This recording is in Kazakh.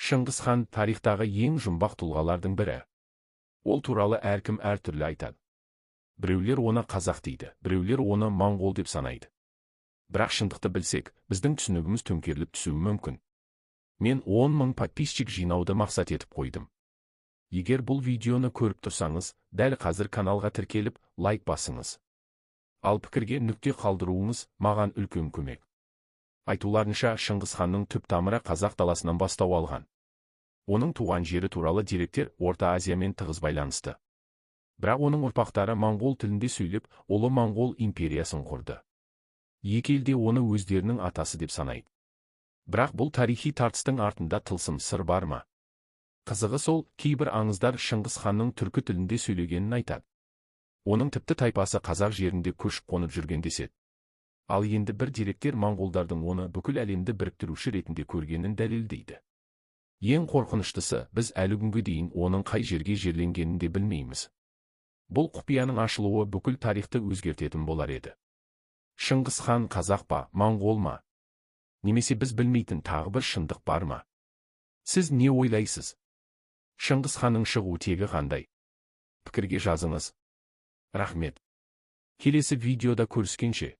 Шыңғыс хан тарихтағы ең жұмбақ тұлғалардың бірі. Ол туралы әркім әртүрлі айтады. Біреулер оны қазақ дейді, біреулер оны моңғол деп санайды. Бірақ шындықты білсек, біздің түсінігіміз төңкеріліп түсуі мүмкін. Мен 10 000 подписчик жинауды мақсат етіп қойдым. Егер бұл видеоны көріп тұрсаңыз, дәл қазір каналға тіркеліп, лайк басыңыз. Ал пікірге нүкте қалдыруыңыз маған үлкен көмек. Айтуларынша Шыңғыс ханның түп тамыры қазақ даласынан бастау алған. Оның туған жері туралы деректер Орта Азиямен тығыз байланысты. Бірақ оның ұрпақтары моңғол тілінде сөйлеп, Ұлы Моңғол империясын құрды. Екі елде оны өздерінің атасы деп санайды. Бірақ бұл тарихи тартыстың артында тылсым сыр бар ма? Қызығы сол, кейбір аңыздар Шыңғыс ханның түркі тілінде сөйлегенін айтады. Оның тіпті тайпасы қазақ жерінде көшіп қонып жүрген деседі. Ал енді бір деректер моңғолдардың оны бүкіл әлемді біріктіруші ретінде көргенін дәлелдейді. Ең қорқыныштысы, біз әлі күнге дейін оның қай жерге жерленгенін де білмейміз. Бұл құпияның ашылуы бүкіл тарихты өзгертетін болар еді. Шыңғыс хан қазақ па, моңғол ма? Немесе біз білмейтін тағы бір шындық бар ма? Сіз не ойлайсыз? Шыңғыс ханның шығу тегі қандай? Пікірге жазыңыз. Рахмет. Келесі видеода көріскенше.